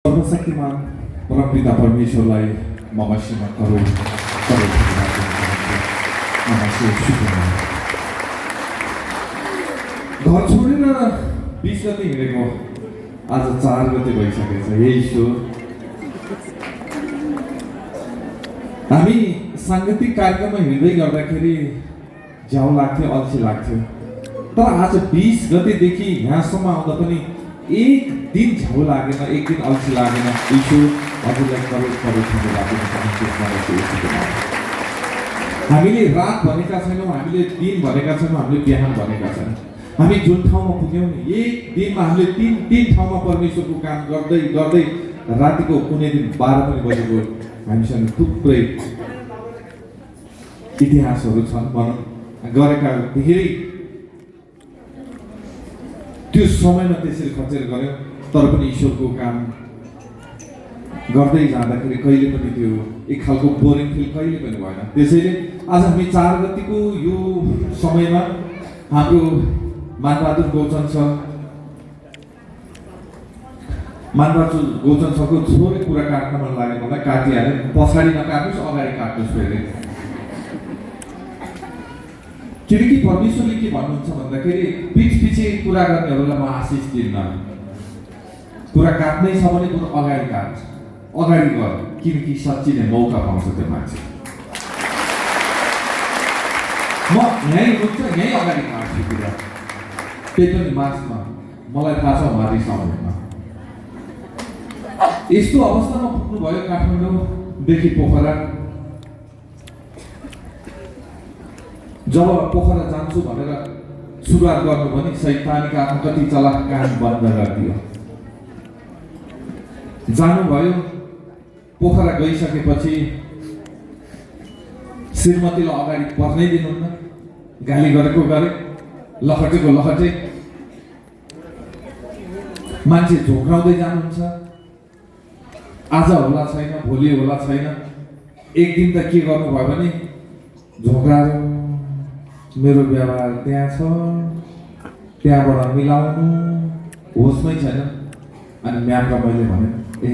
सर्वशक्तिमान परमपिता परमेश्वरलाई म मसिमा करोड करोड धन्यवाद दिन चाहन्छु। नमस्ते शुक्रिया। घर छोडेर 20 गते हिँडेको आज 4 गते भइसकेको छ। हे ईश्वर, हामी साङ्गीतिक कार्यक्रममा हिँड्दै गर्दाखेरि झ्याउ लाग्थ्यो, अल्छी लाग्थ्यो। तर आज 20 गतेदेखि यहाँसम्म आउँदा पनि एक दिन झ्याउ लागेन, एक दिन अल्छी लागेन। ईश्वर, हजुरलाई करोड करोड धन्यवाद दिन चाहन्छु। हामीले रात भनेका छैनौँ, हामीले दिन भनेका छैनौँ, हामीले बिहान भनेका छैनौँ। हामी जुन ठाउँमा पुग्यौँ नि, एक दिनमा हामीले तीन ठाउँमा परमेश्वरको काम गर्दै गर्दै रातिको कुनै दिन 12 पनि बजेको हामीसँग थुप्रै इतिहासहरू छन्। भनौँ गरेका धेरै त्यो समयमा त्यसरी खर्चेर गऱ्यौँ। तर पनि ईश्वरको काम गर्दै जाँदाखेरि कहिले पनि त्यो एक खालको बोरिङ फिल कहिले पनि भएन। त्यसैले आज हामी 4 गतिको यो समयमा हाम्रो मानबहादुर गौचन सर, मानबहादुर गौचन सरको थोरै कुरा काट्न मन लाग्यो मलाई। काटिहालेँ, पछाडि नकाट्नुहोस्, अगाडि काट्नुहोस् फेरि। किनकि परमेश्वरले के भन्नुहुन्छ भन्दाखेरि पिछ पछि कुरा गर्नेहरूलाई म आशिष दिन्न। कुरा काट्नै छ भने बरु अगाडि काट, अगाडि गर, किनकि साँच्चै नै मौका पाउँछ त्यो मान्छे। म यहीँ हुन्छ, यहीँ अगाडि काट्छु कुरा, त्यही पनि मासमा। मलाई थाहा छ उहाँ रिसाउनुहुन्न। यस्तो अवस्थामा पुग्नुभयो काठमाडौँदेखि पोखरा। जब पोखरा जान्छु भनेर सुरुवात गर्नु भने शैतानिक आत्मा कति चलाक कान बन्द गरिदियो। जानुभयो, पोखरा गइसकेपछि श्रीमतीलाई अगाडि पर्नै दिनुहुन्न। गाली गरेको गरे, लखटेको लखटे, मान्छे झोक्राउँदै जानुहुन्छ। आज होला छैन, भोलि होला छैन। एक दिन त के गर्नुभयो भने झोक्राएर मेरो व्यवहार त्यहाँ छ, त्यहाँबाट मिलाउनु, होसमै छैन। अनि म्यामका मैले भने, ए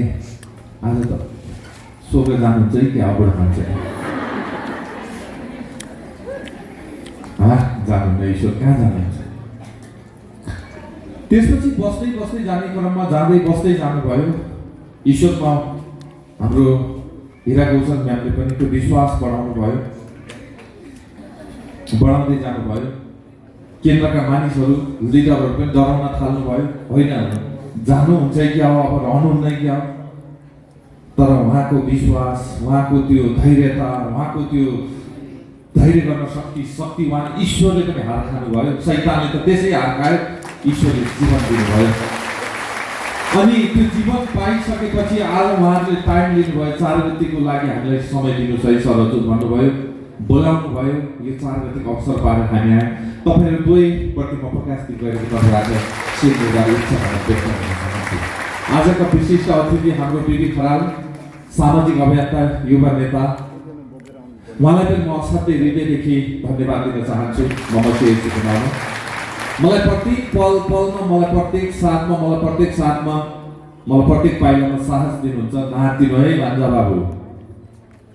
आज त सोकेर जानुहुन्छ है क्या बुढा मान्छे? जानुहुन्न, ईश्वर कहाँ जानुहुन्छ? त्यसपछि बस्दै बस्दै जाने क्रममा जाँदै बस्दै जानुभयो। ईश्वरमा हाम्रो हिरा गौचन म्यामले पनि त्यो विश्वास बढाउनु भयो, बढाउँदै जानुभयो। केन्द्रका मानिसहरू, लिडरहरू पनि डराउन थाल्नुभयो। होइन, जानुहुन्छ कि अब रहनुहुन्न कि अब। तर उहाँको विश्वास, उहाँको त्यो धैर्यता, उहाँको त्यो धैर्य गर्न शक्तिवान ईश्वरले पनि हार खानुभयो। शैतानले त त्यसै हार खायो, ईश्वरले जीवन दिनुभयो। अनि त्यो जीवन पाइसकेपछि आज उहाँहरूले टाइम लिनुभयो। 4 गतिको लागि हामीलाई समय दिनुहोस् है सर हजुर भन्नुभयो, बोलाउनु भयो। यो 4 गतिको अवसर पाएर हामी आयौँ। तपाईँहरू दुवैपट्टि म प्रकाश दिप गरेको तपाईँहरू आज शिरबेदार उच्च भनेर व्यक्त गर्न चाहन्छु। आजका विशिष्ट अतिथि हाम्रो बिबी खराल, सामाजिक अभियन्ता, युवा नेता। उहाँलाई पनि म असाध्यै हृदयदेखि धन्यवाद दिन चाहन्छु। मलाई प्रत्येक पलमा, मलाई प्रत्येक साथमा, मलाई प्रत्येक पाइलामा साहस दिनुहुन्छ। नहातिनु है भान्जा बाबु,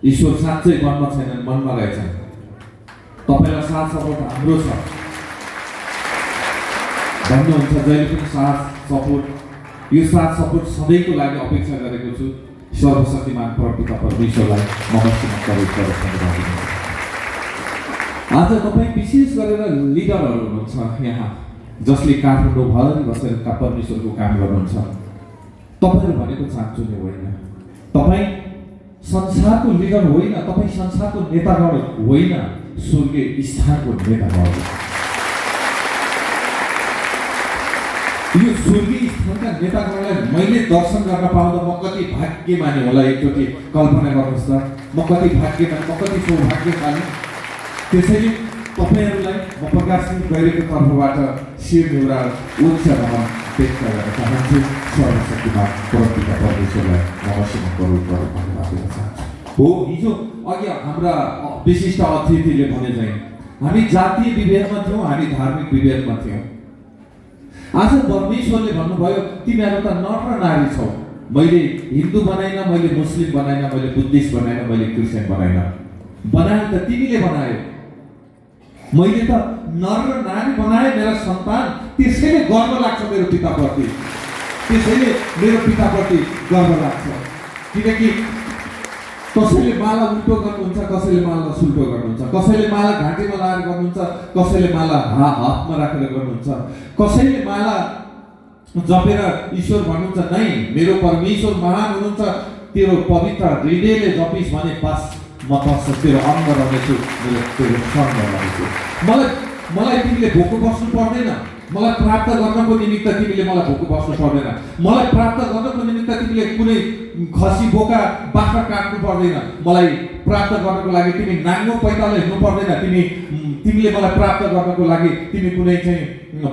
ईश्वर साँच्चै मनमा छैन, मनमा रहेछ। तपाईँलाई साथ सपोर्ट हाम्रो छ भन्नुहुन्छ। जहिले पनि साथ सपोर्ट, यो साथ सपोर्ट सधैँको लागि अपेक्षा गरेको छु। सर्वशक्तिमान परमपिता परमेश्वरलाई नमस्कार गरौँ। आज तपाईँ विशेष गरेर लिडरहरू हुनुहुन्छ यहाँ, जसले काठमाडौँभरि बसेर परमेश्वरको काम गर्नुहुन्छ। तपाईँहरू भनेको चाहन्छु नि होइन, तपाईँ संसारको लिडर होइन, तपाईँ संसारको नेतागण होइन, स्वर्गीय स्थानको नेतागण। यो स्वर्गीय स्थानका नेतागणलाई मैले दर्शन गर्न पाउँदा म कति भाग्यमानी होला। एकचोटि कल्पना गर्नुहोस् त, म कति भाग्यमानी, म कति सौभाग्यशाली। त्यसैले तपाईँहरूलाई म प्रकाश गैरेको तर्फबाट शिर एउटा उच्च नमन व्यक्त गर्न चाहन्छु। सर्वशक्तिमान परमपिता परमेश्वरलाई नमस्कार करोड करोड धन्यवाद दिन चाहन्छु। हो, हिजो अघि हाम्रा विशिष्ट अतिथिले भने चाहिँ हामी जातीय विभेदमा थियौँ, हामी धार्मिक विभेदमा थियौँ। आज परमेश्वरले भन्नुभयो तिमीहरू त नर र नारी छौ, मैले हिन्दू बनाइन, मैले मुस्लिम बनाइन, मैले बुद्धिस्ट बनाइन, मैले क्रिस्चियन बनाइन। बनायो त तिमीले बनायो। मैले त नर र नारी बनाए मेरा सन्तान, त्यसैले गर्व लाग्छ मेरो पिताप्रति, त्यसैले मेरो पिताप्रति गर्व लाग्छ। किनकि कसैले माला उल्टो गर्नुहुन्छ, कसैले माला सुल्टो गर्नुहुन्छ, कसैले माला घाँटीमा लाएर गर्नुहुन्छ, कसैले माला हातमा राखेर गर्नुहुन्छ, कसैले माला जपेर ईश्वर भन्नुहुन्छ नै मेरो परमेश्वर महान हुनुहुन्छ, तेरो पवित्र हृदयले जपिस भने बस म त तेरो अङ्ग रहेछु, मेरो तेरो सँग रहेछु। मलाई तिमीले भोको बस्नु पर्दैन, मलाई प्राप्त गर्नको निमित्त तिमीले मलाई भोको बस्नु पर्दैन, मलाई प्राप्त गर्नको निमित्त तिमीले कुनै खसी बोका बाख्रा काट्नु पर्दैन, मलाई प्राप्त गर्नको लागि तिमी नाङ्गो पैतालो हिँड्नु पर्दैन, तिमीले मलाई प्राप्त गर्नको लागि तिमी कुनै चाहिँ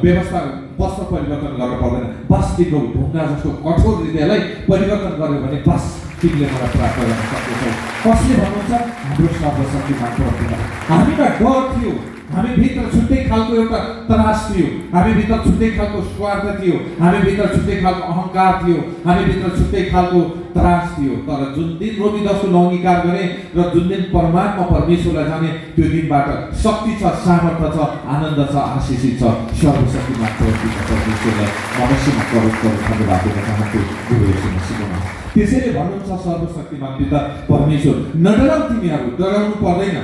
व्यवस्था वस्त्र परिवर्तन गर्न पर्दैन। बस तिम्रो ढुङ्गा जस्तो कठोर हृदयलाई परिवर्तन गर्यो भने बस तिमीले मलाई प्राप्त गर्न सक्छौ। कसले भन्नुहुन्छ? हाम्रो सर्वशक्तिमान परमपिता। हामीमा डर थियो, हामी भित्र छुट्टै खालको एउटा त्रास थियो, हामी भित्र छुट्टै खालको स्वार्थ थियो, हामी भित्र छुट्टै खालको अहंकार थियो, हामी भित्र छुट्टै खालको त्रास थियो। तर जुन दिन रोमीदसले अंगीकार गरे र जुन दिन परमात्मा परमेश्वरलाई जाने, त्यो दिनबाट शक्ति छ, सामर्थ्य छ, आनन्द छ, आशिषित छ। सर्वशक्तिमान परमपिता परमेश्वरलाई अवश्यमा करोड धन्यवाद दिन चाहन्छु गुरु येशू मसीहमा। त्यसैले भन्नुहुन्छ सर्वशक्तिमान पिता परमेश्वर, नडराऊ तिमीहरू, डराउनु पर्दैन।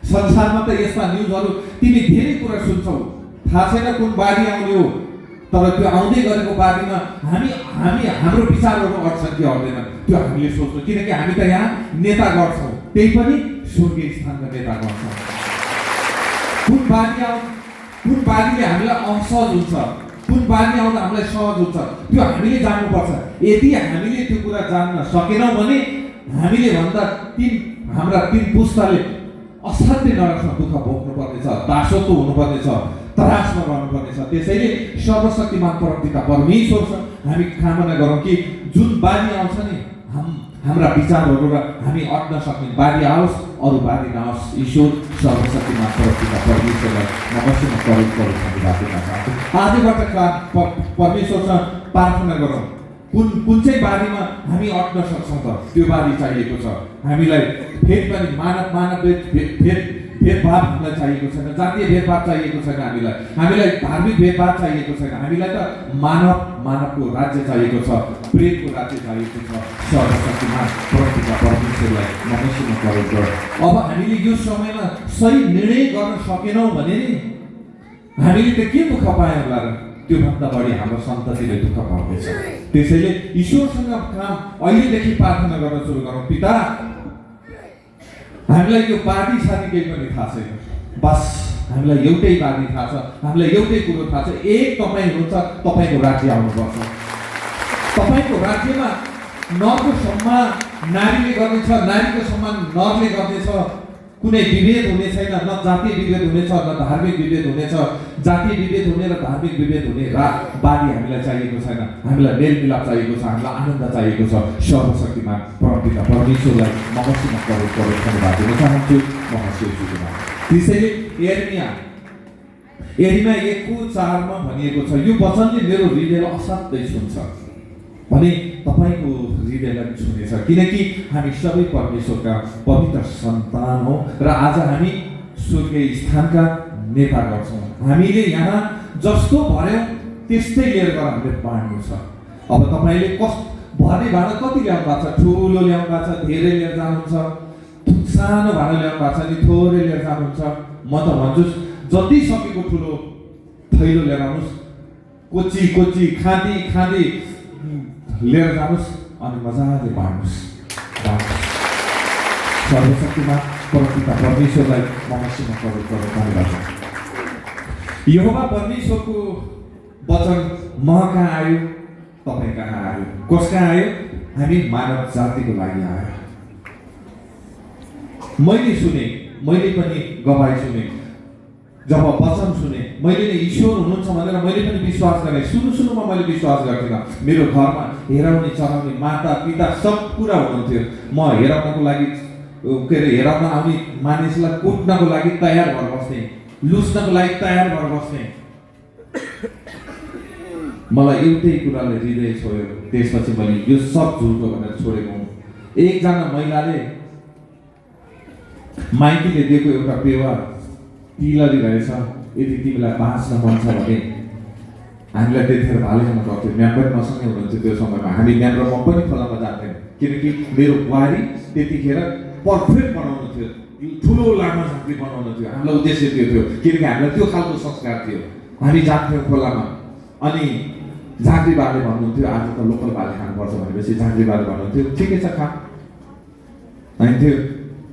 संसारमा त यस्ता न्युजहरू तिमी धेरै कुरा सुन्छौ, थाहा छैन कुन बारी आउने हो, तर त्यो आउँदै गरेको बारीमा हाम्रो विचारहरू अट्छन् कि अट्दैन त्यो हामीले सोच्छौँ। किनकि हामी त यहाँ नेता गर्छौँ, त्यही पनि स्वर्गीय स्थानका नेता गर्छौँ। कुन बारीले हामीलाई असहज हुन्छ, कुन बारी आउँदा हामीलाई सहज हुन्छ, त्यो हामीले जान्नुपर्छ। यदि हामीले त्यो कुरा जान्न सकेनौँ भने हामीले भन्दा हाम्रा तीन पुस्ताले असाध्यै नरकमा दुःख भोग्नु पर्नेछ, दासत्व हुनुपर्नेछ, त्रासमा रहनुपर्नेछ। त्यसैले सर्वशक्तिमान परमपिता परमेश्वर हामी कामना गरौँ कि जुन बारी आउँछ नि हाम्रा विचारहरू र हामी अट्न सक्ने बारी आओस्, अरू बारी नआओस्। ईश्वर सर्वशक्तिमान परमपिता परमेश्वरलाई नमस्कार करोड धन्यवाद दिन चाहन्छु। आजबाट परमेश्वरसँग प्रार्थना गरौँ, कुन चाहिँ बारीमा हामी अट्न सक्छौँ त त्यो बारी चाहिएको छ। हामीलाई फेद पनि मानव भेदभाव हामीलाई चाहिएको छैन, जातीय भेदभाव चाहिएको छैन, हामीलाई धार्मिक भेदभाव चाहिएको छैन, हामीलाई त मानवको राज्य चाहिएको छ, प्रेमको राज्य चाहिएको छ। सर्वशक्तिमान परमपिता परमेश्वरलाई नमस्कार करोड। अब हामीले यो समयमा सही निर्णय गर्न सकेनौँ भने नि हामीले त के दुःख पायौँ होला र, त्योभन्दा बढी हाम्रो सन्ततिले दुःख पाउँदैछ। त्यसैले ईश्वरसँग काम अहिलेदेखि प्रार्थना गर्न सुरु गरौँ। पिता, हामीलाई यो बारी सारी केही पनि थाहा छैन, बस हामीलाई एउटै बारी थाहा छ, हामीलाई एउटै कुरो थाहा छ, एक तपाईँ हुनुहुन्छ, तपाईँको राज्य आउनुपर्छ। तपाईँको राज्यमा नरको सम्मान नारीले गर्नेछ, नारीको सम्मान नरले गर्नेछ, कुनै विभेद हुने छैन, न जातीय विभेद हुनेछ न धार्मिक विभेद हुनेछ। जातीय विभेद हुने र धार्मिक विभेद हुने बानी हामीलाई चाहिएको छैन, हामीलाई मेलमिलाप चाहिएको छ, हामीलाई आनन्द चाहिएको छ। सर्वशक्तिमान परमपिता परमेश्वरलाई नमस्कार करोड धन्यवाद दिन चाहन्छु महाशिवजीमा। त्यसैले एर्मिया 1:4 भनिएको छ, यो वचनले मेरो हृदयलाई असाध्यै छुन्छ भने तपाईँको हृदयलाई छुनेछ, किनकि हामी सबै परमेश्वरका पवित्र सन्तान हौ र आज हामी स्वर्गीय स्थानका नेता गर्छौँ। हामीले यहाँ जस्तो भर्यौँ त्यस्तै लिएर गएर हामीले बाँड्नु छ। अब तपाईँले भर्ने भाँडा कति ल्याउनु भएको छ? ठुलो ल्याउनु भएको छ, धेरै लिएर जानुहुन्छ, सानो भाँडा ल्याउनु भएको छ नि थोरै लिएर जानुहुन्छ। म त भन्छु जति सकेको ठुलो थैलो लिएर आउनुहोस्, कोची खाँदी लिएर जानुहोस् अनि मजाले बाँड्नुहोस्। सर्वशक्तिमान परमपिता परमेश्वरलाई नमस्कार करोड धन्यवाद। यहोवा परमेश्वरको वचन म कहाँ आयो, तपाईँ कहाँ आयो, कस कहाँ आयो? हामी मानव जातिको लागि आयो। मैले पनि गवाई सुने, जब वचन सुने, मैले नै ईश्वर हुनुहुन्छ भनेर मैले पनि विश्वास गरेँ। सुरुमा मैले विश्वास गर्थिनँ। मेरो घरमा हेराउने चराउने माता पिता सब कुरा हुनुहुन्थ्यो। म हेराउनको लागि हेराउन आउने मानिसलाई कुट्नको लागि तयार भएर बस्थेँ, लुस्नको लागि तयार भएर बस्थेँ। मलाई एउटै कुराले हृदय छोड्यो। त्यसपछि मैले यो सब झुटो भनेर छोडेको हुँ। एकजना महिलाले माइतीले दिएको एउटा पेवा तिलरी रहेछ, यदि तिमीलाई बाँच्न मन छ भने हामीलाई त्यतिखेर भालेसँग गर्थ्यो। म्याम पनि मसँगै हुनुहुन्थ्यो त्यो समयमा। हामी म्याम र म पनि खोलामा जान्थ्यौँ, किनकि मेरो बुहारी त्यतिखेर पर्फेक्ट बनाउनु थियो, ठुलो लामा झाँक्री बनाउनु थियो। हामीलाई उद्देश्य त्यो थियो, किनकि हामीलाई त्यो खालको संस्कार थियो। हामी जान्थ्यौँ खोलामा। अनि झाँक्री बाले भन्नुहुन्थ्यो, आज त लोकल बाले खानुपर्छ भनेपछि झाँक्री बाले भन्नुहुन्थ्यो, ठिकै छ खा भन्थ्यो।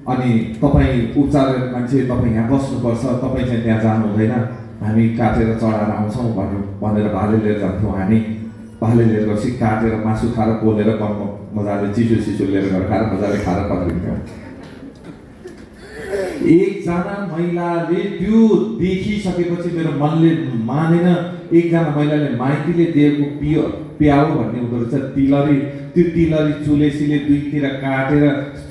अनि तपाईँ उपचार मान्छे, तपाईँ यहाँ बस्नुपर्छ, तपाईँ चाहिँ त्यहाँ जानु हुँदैन, हामी काटेर चढाएर आउँछौँ भनेर भाले लिएर जान्थ्यौँ। हामी भाले लिएर गएपछि काटेर मासु खाएर पोलेर मजाले चिसो लिएर गएर खाएर मजाले खाएर पत्रिन्थ्यौँ। एकजना महिलाले त्यो देखिसकेपछि मेरो मनले मानेन। एकजना महिलाले माइतीले दिएको प्याउ भन्ने हुँदो रहेछ तिलरी, त्यो तिलरी चुलेसीले दुईतिर काटेर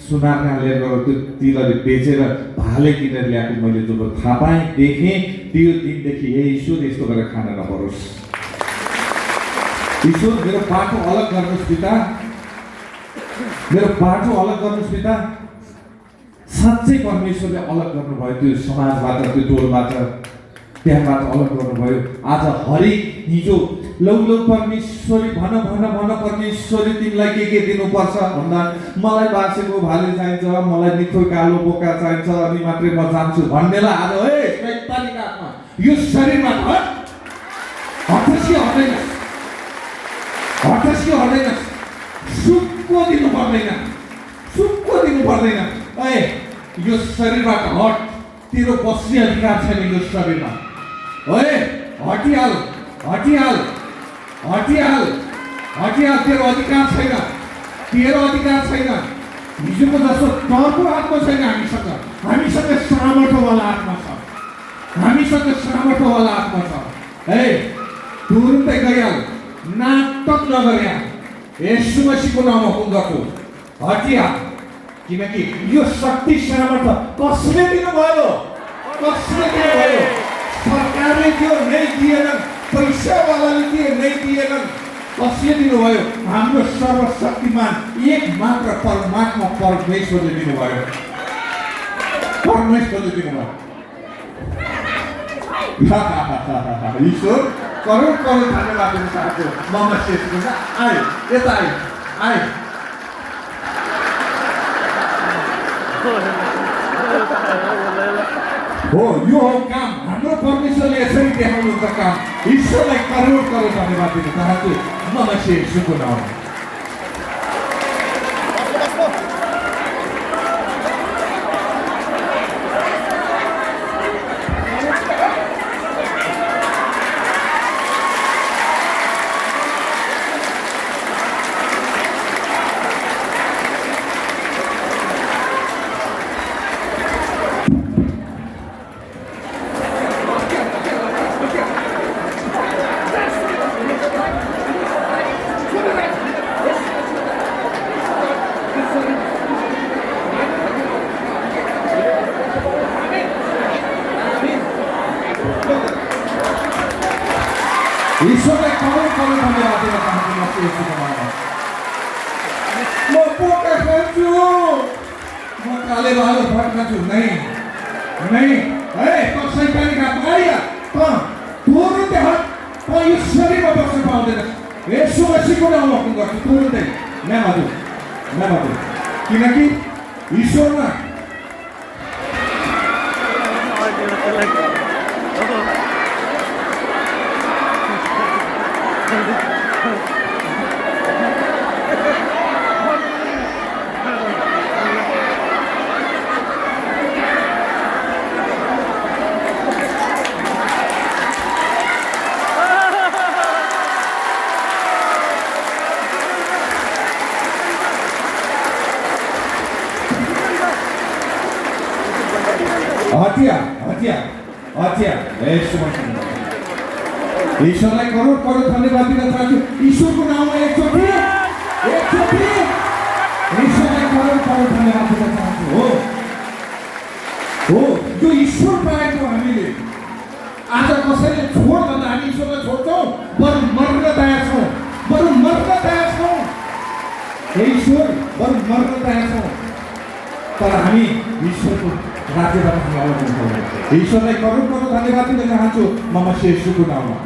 सुनारका लिएर गएर त्यो तिलरी बेचेर भाले किनेर ल्याएको मैले जब थाहा पाएँ, देखेँ, त्यो दिनदेखि हे ईश्वर यस्तो गरेर खान नपरोस्। ईश्वर मेरो बाटो अलग गर्नुहोस् पिता, मेरो बाटो अलग गर्नुहोस् पिता। साँच्चै परमेश्वरले अलग गर्नुभयो, त्यो समाजबाट, त्यो टोलबाट, त्यहाँबाट अलग गर्नुभयो। आज हरेक हिजो लौ परमेश्वरी भन परमेश्वरी तिमीलाई के दिनुपर्छ भन्दा मलाई बाँचेको भाले चाहिन्छ, मलाई निखो कालो बोका चाहिन्छ, अनि मात्रै म जान्छु भन्नेलाई आज है शैतानिक आत्मा यो शरीरमा हटस्की हट्दैन, सुक्को दिनु पर्दैन। यो शरीरबाट हट, तेरो बस्ने अधिकार छैन यो शरीरमा। हटिहाल, तेरो अधिकार छैन। हिजोको जस्तो डरको आत्मा छैन हामीसँग सामर्थ्यवाला आत्मा छ। तुरुन्तै गइहाल, नाटक नगरिहाल, येशू मसीहको नाममा हुँदाको हटिहाल। किनकि यो शक्ति सामर्थ्य कसले दिनुभयो? सरकारले दियो नै दिएनन्, पैसावालाले दिए नै दिएनन्, कसले दिनुभयो? हाम्रो सर्वशक्तिमान एक मात्र परमात्मा परमेश्वरले दिनुभयो। ईश्वर करोड धन्यवाद दिन चाहन्छु। ममा शेष यता आए हो, यो हो काम। हाम्रो परमेश्वरले यसरी देखाउनुहुन्छ काम। ईश्वरलाई करोड धन्यवाद दिन चाहन्छु। नमस्ते यीशुको नाममा। ईश्वरलाई करोड धन्यवाद दिन चाहन्छु। म पोका खान्छु, म काले भालो फर्कान्छु। नै शैतानिक आत्मा आइया, तुरुन्तै हट, यो शरीरमा बस्न पाउँदैन। येशू मसीहको नाममा हुकुम गर्छु, तुरुन्तै नाम हजुर, किनकि ईश्वरमा हटिया। ईश्वरलाई करोड धन्यवाद दिन चाहन्छु। ईश्वरको नाममा एकचोटि ईश्वरलाई करोड धन्यवाद दिन चाहन्छु। हो, यो ईश्वर पाएको हामीले आज कसैले छोड भन्दा हामी ईश्वरलाई छोड्छौँ, बरु मर्न तयार छौँ, बरु मर्न तयार छौँ। हे ईश्वर, बरु मर्न तयार छौँ, तर हामी ईश्वरको राज्यबाट हामी अलग हुन्छौँ। ईश्वरलाई करोड करोड धन्यवाद दिन चाहन्छु म मसीह येशूको नाममा।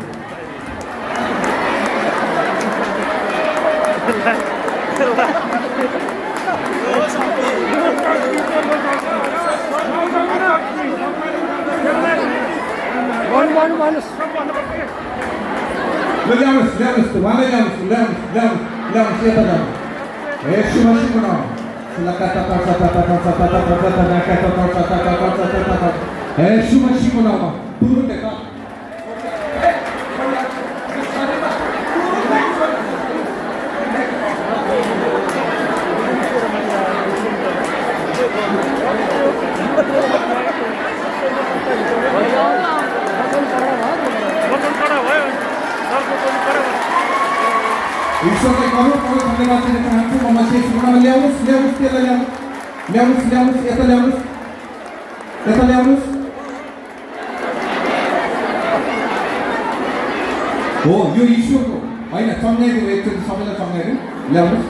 ल्याउनुहोस् उहाँलाई ल्याउनुहोस् यता जानुहोस्। येशू मसीहको नाम येशू मसीहको नाममा तुरुन्तै ईश्वरलाई करोड करोड धन्यवाद दिन चाहन्छु म मसीह येशूको नाममा। ल्याउनुहोस् त्यसलाई ल्याउनुहोस् यता ल्याउनुहोस्। हो यो ईश्वरको होइन, सम्झाइदिनु एकचोटि सबैलाई सम्झाइदिनु। ल्याउनुहोस्।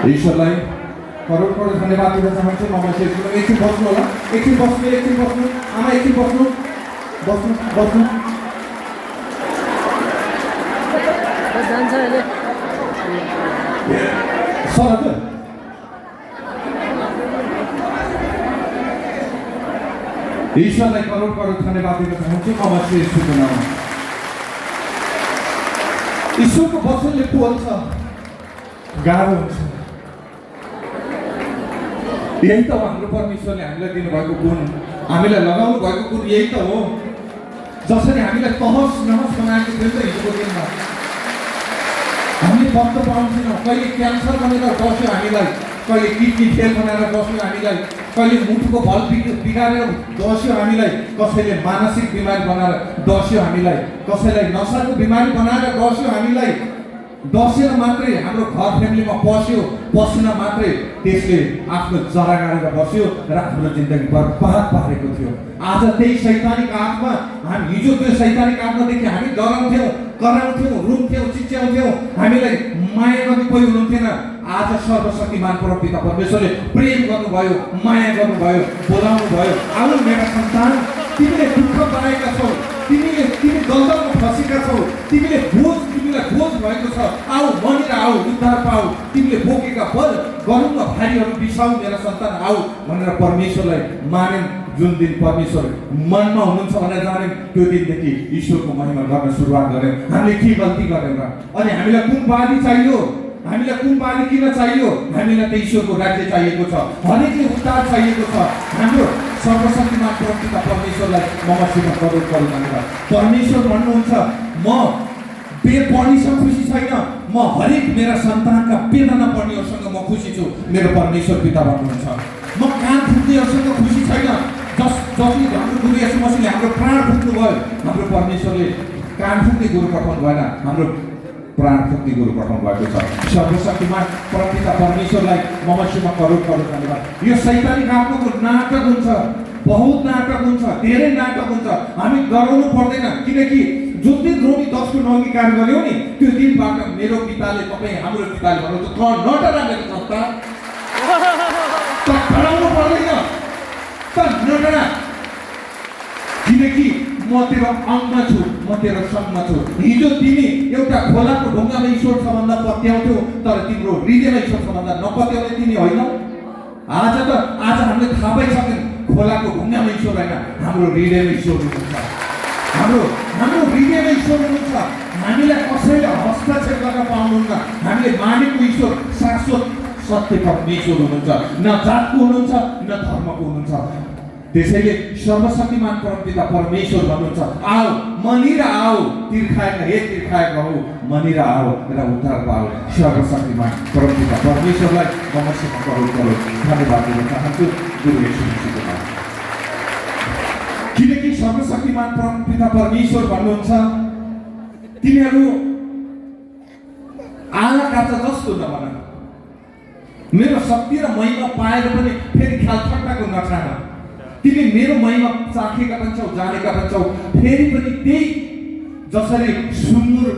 ईश्वरलाई करोड करोड धन्यवाद दिन चाहन्छु म मसीह येशूको। एकछिन बस्नु होला, एकछिन बस्नु आमा, एकछिन बस्नु जान्छ अहिले सर हजुर। ईश्वरलाई करोड करोड धन्यवाद दिन चाहन्छु म मसीह येशूको नाममा। ईश्वरको वचनले बोल्छ, गाह्रो हुन्छ। यही त हो हाम्रो परमेश्वरले हामीलाई दिनुभएको गुण, हामीलाई लगाउनु भएको गुण यही त हो। जसरी हामीलाई तहस नहस बनाएको थियो नि त हिजोको दिनमा, हामीले वक्त पाउँछौँ। कहिले क्यान्सर भनेर बस्यो हामीलाई, कहिले किडनी फेल बनाएर बस्यो हामीलाई, कहिले मुटुको बल बिगारेर बस्यो हामीलाई, कसैले मानसिक बिमारी बनाएर बस्यो हामीलाई, कसैलाई नसाको बिमारी बनाएर बस्यो हामीलाई। दसेर मात्रै हाम्रो घर फ्यामिलीमा पसिन मात्रै त्यसले आफ्नो जरा गाडेर बस्यो र हाम्रो जिन्दगी बर्बाद पारेको थियो। आज त्यही शैतानिक आत्मा, हामी हिजो त्यो शैतानिक आत्मादेखि हामी डराउँथ्यौँ, कराउँथ्यौँ, रुन्थ्यौँ, चिच्याउँथ्यौँ, हामीलाई माया गर्ने कोही हुनुहुन्थेन। आज सर्वशक्तिमान परमपिता परमेश्वरले प्रेम गर्नुभयो, माया गर्नुभयो, बोलाउनु भयो। आऊ मेरा सन्तान, तिमीले दुःख पाएका छौ, तिमी दलदलमा फसेका छौ, तिमीलाई बोझ भएको छ, आऊ मनिर आऊ, उद्धार पाऊ, तिमीले बोकेका बल गरुङमा भारीहरू बिसाऊ मेरा सन्तान आऊ भनेर परमेश्वरलाई मान्यौँ। जुन दिन परमेश्वर मनमा हुनुहुन्छ भनेर जान्यौँ, त्यो दिनदेखि ईश्वरको महिमा गर्न सुरुवात गऱ्यौँ। हामीले के गल्ती गरेर, अनि हामीलाई कुन बानी चाहियो, हामीलाई कुन बानी किन चाहियो? हामीलाई त ईश्वरको राज्य चाहिएको छ, हरेकले उद्धार चाहिएको छ। हाम्रो सर्वशक्तिमान परमपिता परमेश्वरलाई म मसीहमा करोड करोड धन्यवाद। परमेश्वर भन्नुहुन्छ म बेपढ्नेसँग खुसी छैन, म हरेक मेरा सन्तानका वेदना पढ्नेहरूसँग म खुसी छु। मेरो परमेश्वर पिता भन्नुहुन्छ म कान फुक्नेहरूसँग खुसी छैन। जसले हाम्रो गुरु येशू मसीहले हाम्रो प्राण फुक्नु भयो, हाम्रो परमेश्वरले कान फुक्ने गुरु पठाउनु भएन, हाम्रो प्राण फुक्ने गुरु पठाउनु भएको छ। सर्वशक्तिमान परमपिता परमेश्वरलाई म मसीहमा करोड करोड धन्यवाद। यो शैतानिक आत्माको नाटक हुन्छ, बहुत नाटक हुन्छ, धेरै नाटक हुन्छ। हामी डराउनु पर्दैन, किनकि जुन दिन रोमी 10को 9 काम गर्यो नि, त्यो दिनबाट मेरो पिताले, तपाईँ हाम्रो पिताले भन्नुहुन्छ नडरा मेरो सन्तान, डराउनु पर्दैन, त नडरा, किनकि म तेरो अङ्गमा छु, म तेरो सङ्गमा छु। हिजो तिमी एउटा खोलाको ढुङ्गामा ईश्वर छ भन्दा पत्याउँथ्यौ, तर तिम्रो हृदयमा ईश्वर छ भन्दा नपत्याउने तिमी होइन। आज हामीले थाहा पाइसक्यौँ खोलाको ढुङ्गामा ईश्वर होइन, हाम्रो हृदयमा ईश्वर हुनुहुन्छ। हाम्रो हृदयमा ईश्वर हुनुहुन्छ। हामीलाई कसैले हस्तक्षेप गर्न पाउनुहुन्न। हामीले मानेको ईश्वर शाश्वत सत्य परमेश्वर हुनुहुन्छ, न जातको हुनुहुन्छ न धर्मको हुनुहुन्छ। त्यसैले सर्वशक्तिमान परमपिता परमेश्वर भन्नुहुन्छ, आओ मनिर आओ, तिर्खाएका हे तिर्खाएका हो, मनिर आओ र उद्धार पाओ। सर्वशक्तिमान परमपिता परमेश्वरलाई नमस्कार गरौँ, धन्यवाद दिन चाहन्छु गुरु येशू मसीहको नाममा। किनकि सर्वशक्तिमान परमपिता परमेश्वर भन्नुहुन्छ, तिमीहरू आला काचा जस्तो नबन, मेरो शक्ति र महिमा पाएर पनि फेरि ख्याल ठट्टाको नठान। तिमी मेरो महिमा चाखेका पनि छौ, जानेका पनि छौ। फेरि पनि त्यही जसरी सुँगुर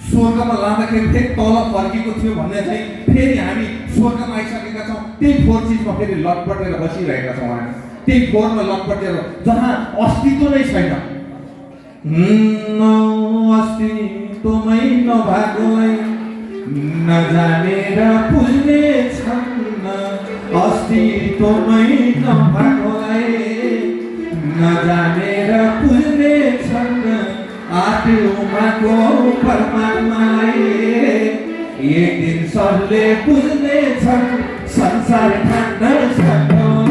स्वर्गमा लाँदाखेरि फेरि तल फर्केको थियो भन्ने चाहिँ फेरि हामी स्वर्गमा आइसकेका छौँ। त्यही फोहोर चिजमा फेरि लटपटेर बसिरहेका छौँ हामी, त्यही फोहोरमा लटपटेर जहाँ अस्तित्व नै छैन। अस्तित्वमै नभएकोलाई नजानेर पुज्ने छन्, अस्तित्वमै नभएकोलाई नजानेर पुज्ने छन्। आत्माको परमात्मालाई एक दिन सबले पुज्ने छन्। संसार ठान्न सक्दैन,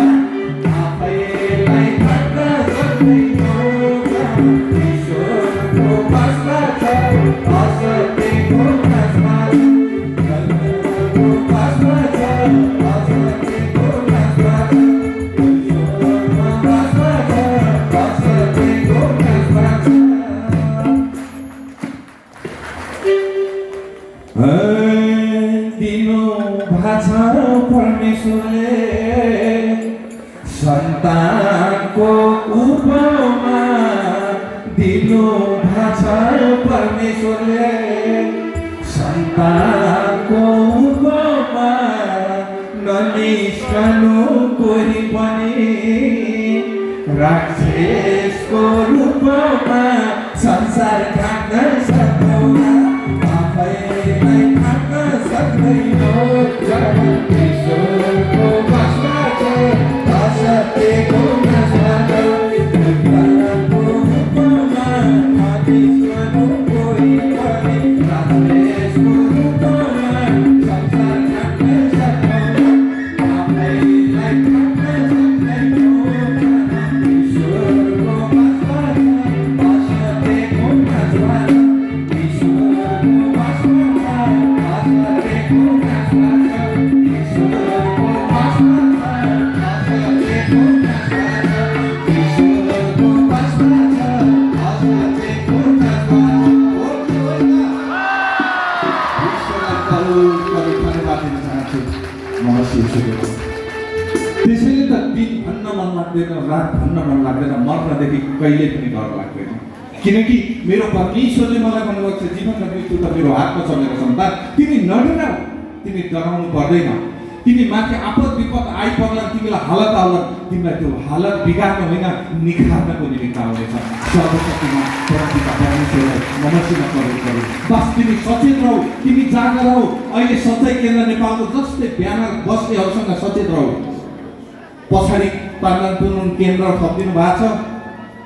आफैलाई ठान्न सक्दैन। ईश्वरको वास्ता छ, असत्यको वास्ता छ। धर्मको वास्ता छ, असत्यको वास्ता छ। ईश्वरको वास्ता छ, असत्यको वास्ता छ। दिनु भाषा परमेश्वरले सन्तानको उपमा, दिनु भाषा परमेश्वरले सन्तानको उपमा। ननिस्कनु कोही पनि राक्षसको रूपमा, संसार ढाक्न सक्दैन, आफैलाई ढाक्न सक्दैन। ईश्वरको वास्ता छ, असत्यको नास्ता छ। धर्मको रूपमा ननिस्कनु कोही पनि राक्षसको रूपमा, संसार ढाक्न सक्दैन, आफैलाई ढाक्न सक्दैन। ईश्वरको वास्ता छ, असत्यको नास्ता छ। ईश्वरको वास्ता छ, असत्यको नास्ता छ। ईश्वरको वास्ता छ, असत्यको नास्ता छ। ईश्वरको वास्ता छ, असत्यको नास्ता छ। ईश्वरलाई धन्यवाद दिन चाहन्छु मसीहको। त्यसैले त दिन भन्न मन लाग्दैन, रात भन्न मन लाग्दैन, मर्नदेखि कहिले पनि डर लाग्दैन। किनकि मेरो परमेश्वरले मलाई भन्नुभएको छ, जीवन र मृत्यु त मेरो हातमा छ मेरो सन्तान, तिमी नडराऊ, तिमी डराउनु पर्दैन। तिमी माथि आपद विपद आइपर्ला, तिमीलाई हालत आउला, तिमीलाई त्यो हालत बिगार्न होइन निखार्नको निमित्त आउनेछ। सर्वशक्तिमान परमपिता परमेश्वरलाई नमस्कार गरौँ। बस तिमी सचेत रहौ, तिमी जागर रहौ। अहिले सच्चाइ केन्द्र नेपालको जस्तै ब्यानर बस्नेहरूसँग सचेत रहौ। पछाडि पार्लामेन्ट केन्द्र थपिदिनु भएको छ,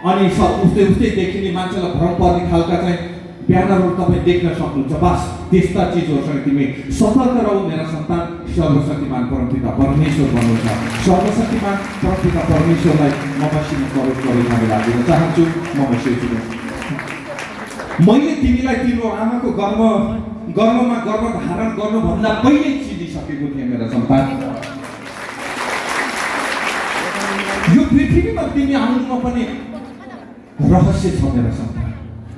अनि उस्तै देखिने मान्छेलाई भ्रम पर्ने खालका चाहिँ ब्यानरहरू तपाईँ देख्न सक्नुहुन्छ। बस त्यस्ता चिजहरूसँग तिमी सतर्क रहौ मेरा सन्तान। सर्वशक्तिमान परमपिता परमेश्वर भन्नुहुन्छ। सर्वशक्तिमान परमपिता परमेश्वरलाई नमस्कार गरौँ धन्यवाद दिन चाहन्छु मसीहको। मैले तिमीलाई तिम्रो आमाको गर्भमा गर्भ धारण गर्नुभन्दा पहिले चिनिसकेको थिएँ मेरा सन्तान। यो पृथ्वीमा तिमी आउनुमा पनि रहस्य छ मेरा सन्तान।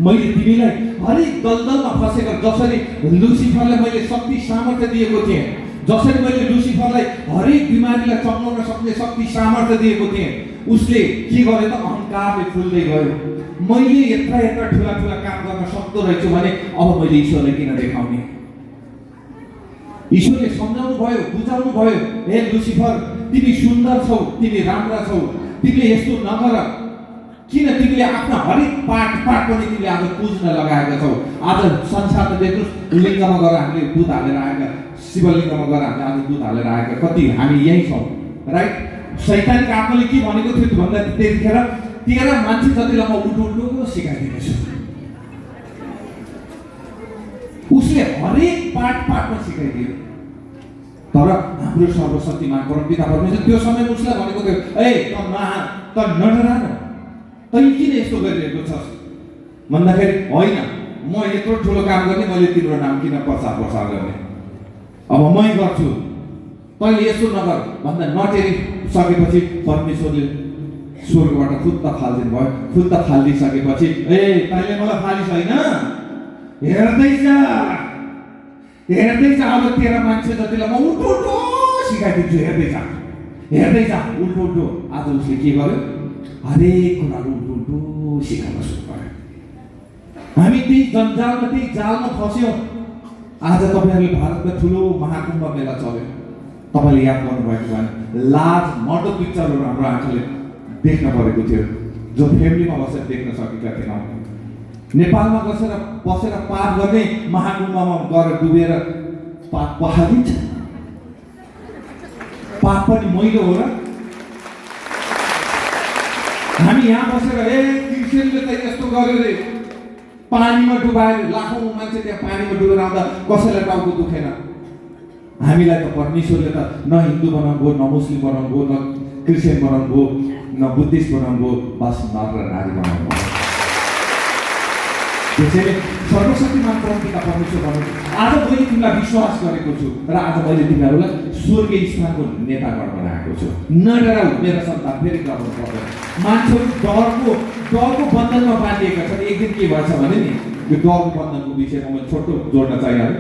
मैले तिमीलाई हरेक दलदलमा फसेको, जसरी लुसिफरलाई मैले शक्ति सामर्थ्य दिएको थिएँ, जसरी मैले लुसिफरलाई हरेक बिमारीलाई चम्लाउन सक्ने शक्ति सामर्थ्य दिएको थिएँ, उसले के गर्यो त अहङ्कारले फुल्दै गयो। मैले यत्रा ठुला काम गर्न सक्दो रहेछु भने अब मैले ईश्वरलाई किन देखाउने? ईश्वरले सम्झाउनु भयो, बुझाउनु भयो, हे लुसिफर तिमी सुन्दर छौ, तिमी राम्रा छौ, तिमीले यस्तो नगर। किन तिमीले आफ्ना हरेक पाठ पनि तिमीले आज पुज्न लगाएका छौ। आज संसारमा देख्नुहोस्, लिङ्गमा गएर हामीले दुध हालेर आएका, शिवलिङ्गमा गएर हामीले आज दुध हालेर आएका कति हामी यही छौँ, राइट? शैतानिक आत्माले के भनेको थियो भन्दा त्यतिखेर 13 मान्छे जतिलाई म उल्टो सिकाइदिनेछु। उसले हरेक पाठमा सिकाइदियो। तर हाम्रो सर्वशक्तिमान परमपिता परमेश्वर त्यो समयमा उसलाई भनेको थियो, ए त नडरा न, तै किन यस्तो गरिरहेको छस् भन्दाखेरि होइन, म यत्रो ठुलो काम गर्ने, मैले तिम्रो नाम किन प्रचार गर्ने, अब मै गर्छु, तैँले यस्तो नगर भन्दा नटेरी सकेपछि परमेश्वरले स्वर्गबाट खुत्ता फालिदिनु भयो। खुत्ता फालिदिइसकेपछि ए तैँले मलाई फालिस होइन, हेर्दै जा अब 13 मान्छे जतिलाई म उल्टो सिकाइदिन्छु, हेर्दै जा उल्टो। आज उसले के गर्यो, हरेक कुराहरू उल्टो सिकाउन सुरु गर्यो। हामी त्यही जन्जालमा त्यही जालमा फस्यौँ। आज तपाईँहरूले भारतमा ठुलो महाकुम्भ मेला चल्यो, तपाईँले याद गर्नुभएको भएन, लाज मर्दो पिक्चरहरू हाम्रो आँखाले देख्न परेको थियो, जो फ्यामिलीमा बसेर देख्न सकेका थिएनौँ। नेपालमा बसेर पाप गर्ने महाकुम्भमा गएर डुबेर पाप पहाडिन्छ। पाप पनि मैलो हो र? हामी यहाँ बसेर क्रिस्चियनले त यस्तो गर्यो रे, पानीमा डुबाएर लाखौँ मान्छे त्यहाँ पानीमा डुबेर आउँदा कसैलाई टाउको दुखेन। हामीलाई त परमेश्वरले त न हिन्दू बनाउनु भयो, न मुस्लिम बनाउनु भयो, न क्रिस्चियन बनाउनु भयो, न बुद्धिस्ट बनाउनु भयो, बस नर र नारी बनाउनु भयो। त्यसैले सर्वशक्तिमान परमपिता परमेश्वर भन्नु, आज मैले तिमीलाई विश्वास गरेको छु र आज मैले तिमीहरूलाई स्वर्गीय स्थानको नेतागण बनाएको छु। नडराऊ मेरा सन्तान, फेरि डराउनु पर्दैन। मान्छेहरू डरको बन्धनमा बाँधिएका छन्। एक दिन के भएछ भने नि, यो डरको बन्धनको विषयमा मैले छोटो जोड्न चाहिहालेँ।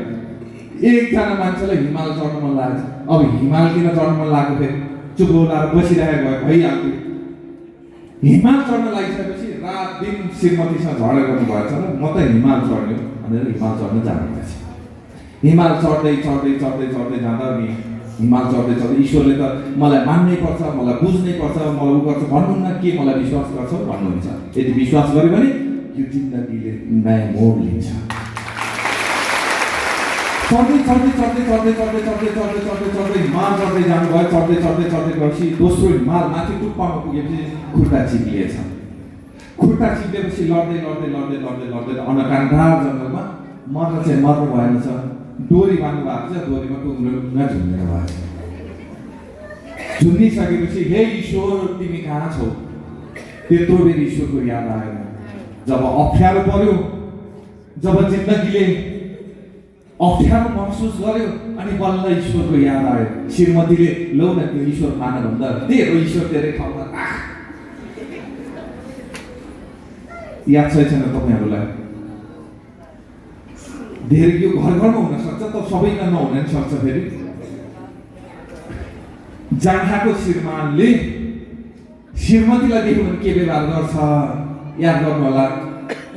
एकजना मान्छेलाई हिमाल चढ्न मन लागेको छ। अब हिमाल किन चढ्न मन लागेको, फेरि चुप लाएर बसिरहेको भइहाल्थ्यो। हिमाल चढ्न लागिसकेपछि रात दिन श्रीमतीसँग झगडा गर्नु भएछ र म त हिमाल चढ्यो भनेर हिमाल चढ्न जानुपर्छ। हिमाल चढ्दै जाँदा नि हिमाल चढ्दै ईश्वरले त मलाई मान्नै पर्छ, मलाई बुझ्नै पर्छ, मलाई उ गर्छ भन्नुहुन्न, के मलाई विश्वास गर्छ भन्नुहुन्छ। यदि विश्वास गर्यो भने यो जिन्दगीले नयाँ मोड लिन्छ। चढ्दै हिमाल चढ्दै जानुभयो। चढ्दै गएपछि दोस्रो हिमाल माथि टुप्पामा पुगेपछि खुट्टा चिप्लिएछ। खुट्टा चिप्लेपछि लड्दै अन्नकान्डार जङ्गलमा मर्नु भएन छ। डोरी बाँध्नु भएको छ, डोरीमा टुङ्ग्न झुन्डेर भएको छ। झुन्डिसकेपछि हे ईश्वर तिमी कहाँ छौ? त्यत्रो बेर ईश्वरको याद आएन। जब अप्ठ्यारो पर्यो, जब जिन्दगीले अप्ठ्यारो महसुस गर्यो अनि बल्ल ईश्वरको याद आयो। श्रीमतीले लौ न त्यो ईश्वर मान भन्दा तेरो ईश्वर तेरै ठाउँमा याद छैन तपाईँहरूलाई? धेरै यो घरमा हुन सक्छ, त सबैमा नहुन नि सक्छ। फेरि जाँघाको श्रीमानले श्रीमतीलाई देख्यो भने के व्यवहार गर्छ याद गर्नु होला।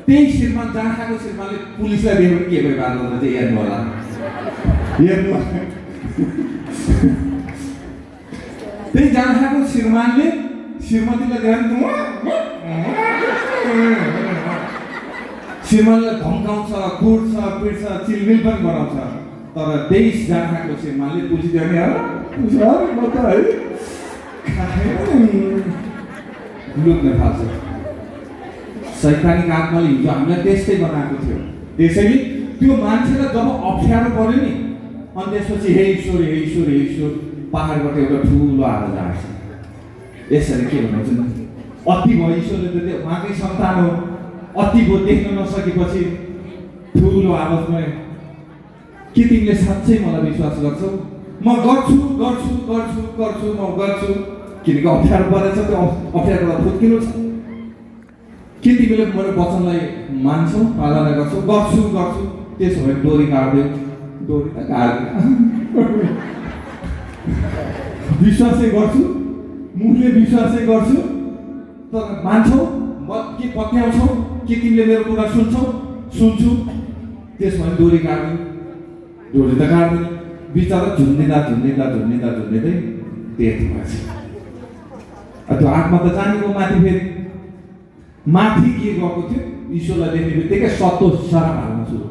त्यही श्रीमान जाँघाको श्रीमानले पुलिसलाई देख्यो भने के व्यवहार गर्छ चाहिँ हेर्नु होला। त्यही जाँघाको श्रीमानले श्रीमतीलाई देख्यो श्रीमानलाई धम्काउँछ, कुट्छ, पिट्छ, चिलमिल पनि बनाउँछ। तर त्यही जाँघाको श्रीमानले पुलिस देख्ने लुक्न थाल्छ। शैतानिक आत्माले हिजो हामीलाई त्यस्तै बनाएको थियो। त्यसैले त्यो मान्छेलाई जब अप्ठ्यारो पर्यो नि, अनि त्यसपछि हे ईश्वर पहाडबाट एउटा ठुलो आवाज आएछ। यसरी के भन्नुहुन्छ, अति भयो ईश्वरले त त्यो उहाँकै सन्तान हो, अति भयो देख्न नसकेपछि ठुलो आवाजमा के तिमीले साँच्चै मलाई विश्वास गर्छौ? म गर्छु। किनकि अप्ठ्यारो परेछ, त्यो अप्ठ्यारोबाट फुत्किनु छ। के तिमीले मेरो वचनलाई मान्छौ, पालना गर्छौ? गर्छु। त्यसो भए डोरी काट्दै, डोरी त काट्दैन, विश्वासै गर्छु, मुखले विश्वासै गर्छु। तर मान्छौ, के पत्याउँछौ? के तिमीले मेरो कुरा सुन्छौ? सुन्छु। त्यसो भने डोरी काट्दैन, डोरी त काट्दैन। बिचरा झुन्डिँदा डेथ भएछ। त्यो आत्मा त जानेको माथि, फेरि माथि के गएको थियो? ईश्वरलाई देख्ने बित्तिकै सतो सराप हाल्न सुरु।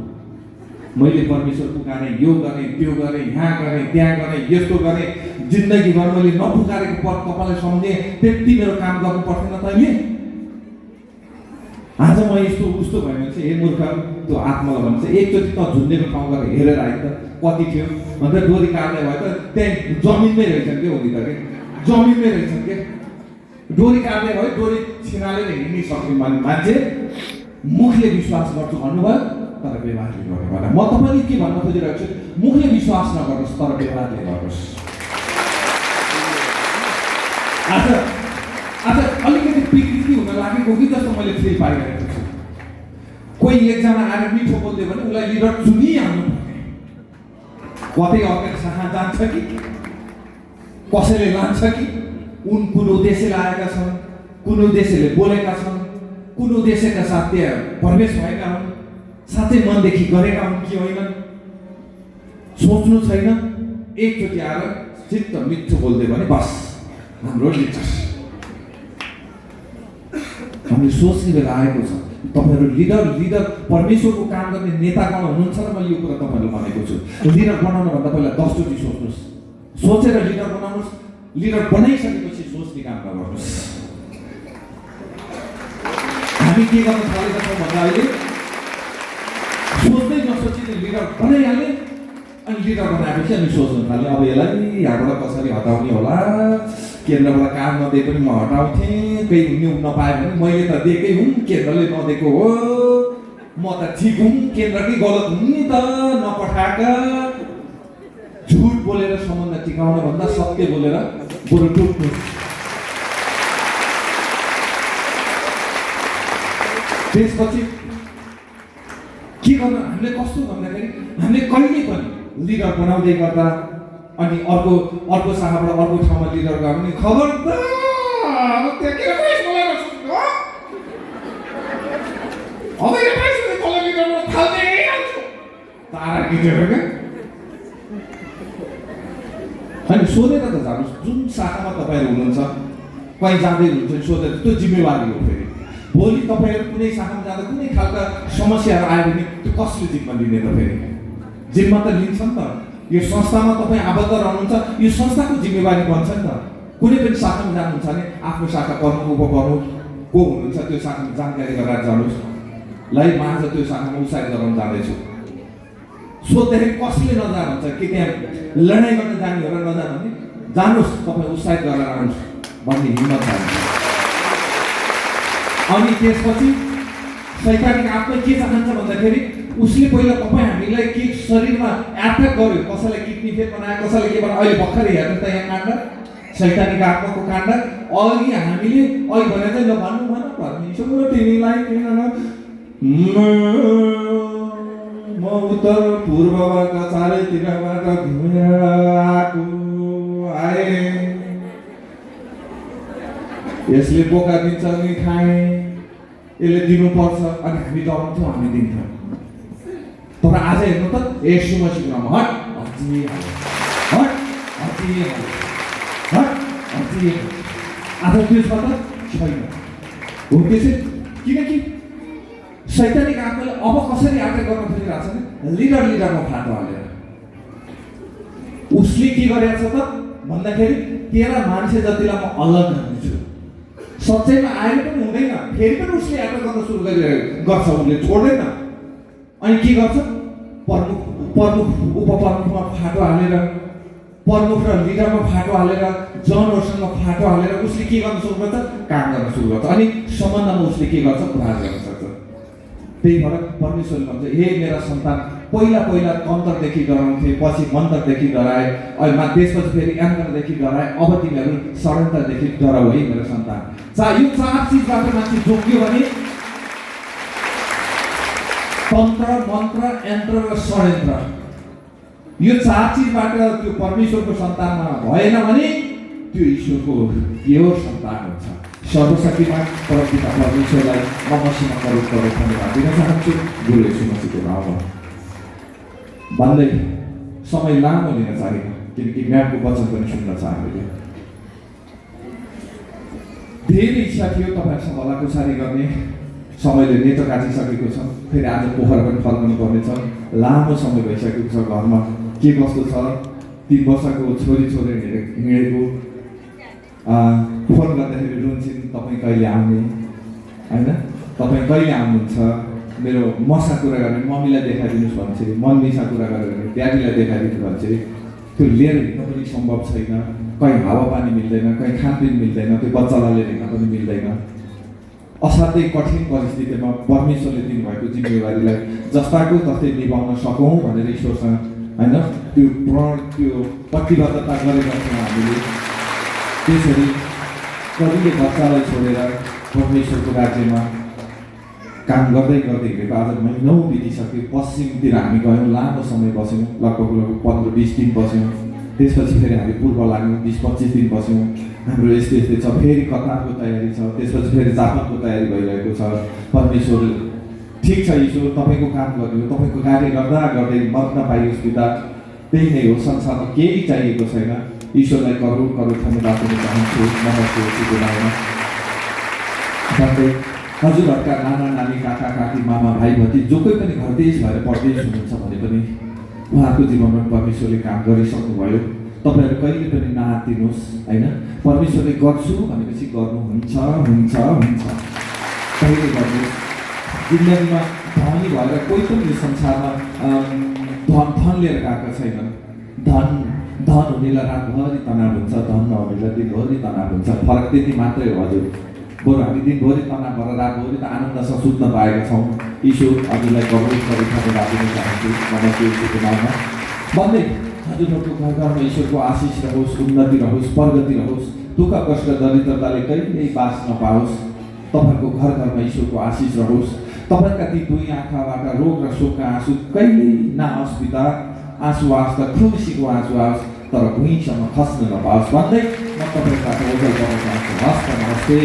मैले परमेश्वर पुकारेँ, यो गरेँ, त्यो गरेँ, यहाँ गरेँ, त्यहाँ गरेँ, यस्तो गरेँ, जिन्दगीभर मैले नपुकारेको पद तपाईँलाई सम्झेँ, त्यति मेरो काम गर्नु पर्थेन तैँले? आज म यस्तो उस्तो भयो भने चाहिँ हे मूर्ख त्यो आत्मालाई भन्छ एकचोटि त झुन्डेको ठाउँ गएर हेरेर आयो त कति थियो भनेर डोरी काट्ने भयो त त्यहाँ जमिनमै रहेछन् क्या उनी त के जमिनमै रहेछन् के डोरी काट्ने भयो डोरी छिनालेर हिँडिसक्ने मान्छे मुखले विश्वास गर्छु भन्नुभयो तर व्यवहारले गर्नु भएन। म तपाईँले के भन्न खोजिरहेको छु, मुखले विश्वास नगर्नुहोस् तर व्यवहारले गर्नुहोस्। आज अलिकति विकृति हुन लागेको कि जस्तो मैले फिल पाइरहेको छु। कोही एकजना आएर मिठो बोल्दै भने उसलाई लिडर चुनिहाल्नु पर्ने, कतै अर्को शाखा जान्छ कि कसैले लान्छ कि कुन उद्देश्यले आएका छन्, कुन उद्देश्यले बोलेका छन्, कुन उद्देश्यका साथ त्यहाँ प्रवेश भएका हुन्, साँच्चै मनदेखि गरेका हुन् कि होइनन् सोच्नु छैन। एकचोटि आएर चित्त मिठो बोल्दै भने बस हाम्रो लिडर हामीले सोच्ने बेला आएको छ। तपाईँहरू लिडर परमेश्वरको काम गर्ने नेतागण हुनुहुन्छ र मैले यो कुरा तपाईँहरूलाई भनेको छु। लिडर बनाउनुभन्दा पहिला 10 चोटि सोच्नुहोस्, सोचेर लिडर बनाउनुहोस्। लिडर बनाइसकेपछि सोच्ने काम नगर्नुहोस्। हामी के गर्न थालेका छौँ भन्दा अहिले सोच्दै नसोचिने लिडर बनाइहाल्ने, अनि लिडर बनाएपछि हामी सोच्नु थाल्ने अब यसलाई यहाँबाट कसरी हटाउने होला, केन्द्रबाट काम नदिए पनि म हटाउँथेँ, केही न्यु नपाएँ भने मैले त दिएकै हुँ, केन्द्रले नदिएको हो, म त ठिक हुँ, केन्द्रकै गलत हुँ नि त नपठाएका। झुट बोलेर सम्बन्ध टिकाउन भन्दा सत्य बोलेर बरु टुट्नु। त्यसपछि के गर्नु हामीले कस्तो भन्दाखेरि हामीले कहिले पनि लिडर बनाउँदै गर्दा अनि अर्को शाखाबाट अर्को ठाउँमा लिडर गयो भने खबरदार तारा गिटेर क्या अनि सोधेर त जानुहोस् जुन शाखामा तपाईँहरू हुनुहुन्छ कहीँ जाँदै हुनुहुन्छ सोधेर त्यो जिम्मेवारी हो। फेरि भोलि तपाईँहरू कुनै शाखामा जाँदा कुनै खालका समस्याहरू आयो भने त्यो कसले जिम्मा लिने त? फेरि जिम्मा त लिन्छ नि त। यो संस्थामा तपाईँ आबद्ध रहनुहुन्छ, यो संस्थाको जिम्मेवारी बन्छ नि त। कुनै पनि शाखामा जानुहुन्छ भने आफ्नो शाखा प्रमुख उपप्रमुख को हुनुहुन्छ त्यो शाखामा जानकारी गराएर जानुहोस्। ल म आज त्यो शाखामा उत्साहित गराउन जाँदैछु, सोद्धाखेरि कसले नजानुहुन्छ कि त्यहाँ लडाइँ गर्न जाने हो र नजानु भने जानुहोस्, तपाईँ उत्साहित गरेर आउनुहोस् भन्ने हिम्मत जान्छ। अनि त्यसपछि शैतानिक आत्मा के चाहन्छ भन्दाखेरि उसले पहिला तपाईँ हामीलाई के शरीरमा एट्याक गर्यो, कसैलाई किडनी फेल बनायो, कसैले के बनायो। अहिले भर्खरै हेर्नु त यहाँ काण्ड शैतानिक आत्माको काण्ड। अघि हामीले अहिले भने चाहिँ भन्नु भन परमेश्वर तिमीलाई किन म उत्तर पूर्वबाट चारैतिरबाट घुमेर आए, यसले बोका दिन्छ नि खाएँ, यसले दिनुपर्छ अनि हामी डराउँथ्यौँ, हामी दिन्थ्यौँ। तर आज हेर्नु त यसो मसिनो हट अझै हट अझै हट अझै आज त्यो छ त छैन हो। त्यसै किनकि शैतानिक आत्माले अब कसरी आटे गर्न खोजिरहेको छ भने लिडरमा फाटो हालेर उसले के गरेको छ त भन्दाखेरि तेरा मान्छे जतिलाई म अलग हाल्छु। सच्चाइमा आएर पनि हुँदैन, फेरि पनि उसले एटेक गर्न सुरु गर्छ, उसले छोड्दैन। अनि के गर्छ प्रमुख उपप्रमुखमा फाटो हालेर, प्रमुख र लिडरमा फाटो हालेर, जनहरूसँग फाटो हालेर उसले के गर्न सुरु गर्छ, काम गर्न सुरु गर्छ। अनि सम्बन्धमा उसले के गर्छ, प्रहार गर्न सक्छ। त्यही भएर परमेश्वरले भन्छ हे मेरा सन्तान, पहिला तन्त्रदेखि डराउँथे, पछि मन्त्रदेखि डराए, अहिले त्यसपछि फेरि एङ्करदेखि डराए, अब तिमीहरू षड्यन्त्रदेखि डराऊ है मेरो सन्तान। यो 4 चिजबाट मान्छे जोगियो भने तन्त्र, मन्त्र, यन्त्र र षड्यन्त्र, यो 4 चिजबाट त्यो परमेश्वरको सन्तानमा भएन भने त्यो ईश्वरको प्योर सन्तान हुन्छ। सर्वशक्तिमान परमपिता परमेश्वरलाई म मसिनो करोड धन्यवाद दिन चाहन्छु। गुरु येशू मसीहको नाममा भन्दै समय लामो लिन चाहेको किनकि म्यामको वचन पनि सुन्न चाहेको धेरै इच्छा थियो तपाईँहरूसँग भलाकुसारी गर्ने। समयले नेतो काटिसकेको छ, फेरि आज पोखरा पनि फर्कनु पर्नेछ। लामो समय भइसकेको छ, घरमा के कस्तो छ 3 वर्षको छोरी हिँडेको फोन गर्दाखेरि रुन्छन्, तपाईँ कहिले आउने होइन, तपाईँ कहिले आउनुहुन्छ, मेरो मसँग कुरा गर्ने मम्मीलाई देखाइदिनुहोस् भन्छ, मम्मीसँग कुरा गरेर भने ड्याडीलाई देखाइदिनु भन्छ। त्यो लिएर हिँड्नु पनि सम्भव छैन, कहीँ हावापानी मिल्दैन, कहीँ खानपिन मिल्दैन, त्यो बच्चालाई लिएर हिँड्न पनि मिल्दैन। असाध्यै कठिन परिस्थितिमा परमेश्वरले दिनुभएको जिम्मेवारीलाई जस्ताको तस्तै निभाउन सकौँ भनेर ईश्वरसँग होइन त्यो प्रतिबद्धता गरेका छौँ हामीले। त्यसरी कतिले बच्चालाई छोडेर परमेश्वरको राज्यमा काम गर्दै गर्दै हिँडेको आज महिनौँ बितिसक्यो। पश्चिमतिर हामी गयौँ, लामो समय बस्यौँ, लगभग 15-20 दिन बस्यौँ। त्यसपछि फेरि हामी पूर्व लाग्यौँ, 20-25 दिन बस्यौँ। हाम्रो यस्तै छ, फेरि कतारको तयारी छ, त्यसपछि फेरि जापानको तयारी भइरहेको छ। परमेश्वर ठिक छ, ईश्वर तपाईँको काम गर्नु, तपाईँको कार्य गर्दा गर्दै मर्न पाइयोस् पिता, त्यही नै हो। संसारमा केही चाहिएको छैन। ईश्वरलाई करोड करोड धन्यवाद दिन चाहन्छु महत्त्व सिकुरामा। साथै हजुरहरूका नाना नानी, काका काकी, मामा भाइ भती जो कोही पनि घर देश भएर परदेश हुनुहुन्छ भने पनि उहाँको जीवनमा परमेश्वरले काम गरिसक्नुभयो। तपाईँहरू कहिले पनि नआत्तिनुहोस् होइन। परमेश्वरले गर्छु भनेपछि गर्नुहुन्छ हुन्छ हुन्छ कहिले गर्नुहोस्। जिन्दगीमा धनी भएर कोही पनि यो संसारमा धन लिएर गएको छैन। धन हुनेलाई रातभरि तनाव हुन्छ, धन नहुनेलाई दिनभरि तनाव हुन्छ। फरक त्यति मात्रै हो हजुर। बरु हामी दिनभरि तनाव भएर रातभरि त आनन्दसँग सुत्न पाएका छौँ। ईश्वर हजुरलाई करोड करोड धन्यवाद दिन चाहन्छु नमस्ते नाममा भन्दै हजुरहरूको घर घरमा ईश्वरको आशिष रहोस्, उन्नति रहोस्, प्रगति रहोस्, दुःख कष्ट दरिद्रताले कहिल्यै बास नपाओस्। तपाईँहरूको घर घरमा ईश्वरको आशिष रहोस्। तपाईँका ती दुई आँखाबाट रोग र शोकका आँसु कहिल्यै नआओस् पिता। आँसु आओस् त खुसीको आँसु आओस्, तर भुइँसम्म खस्न नपाओस् भन्दै म तपाईँबाट ओझल गर्न चाहन्छु। हस् त, नमस्ते।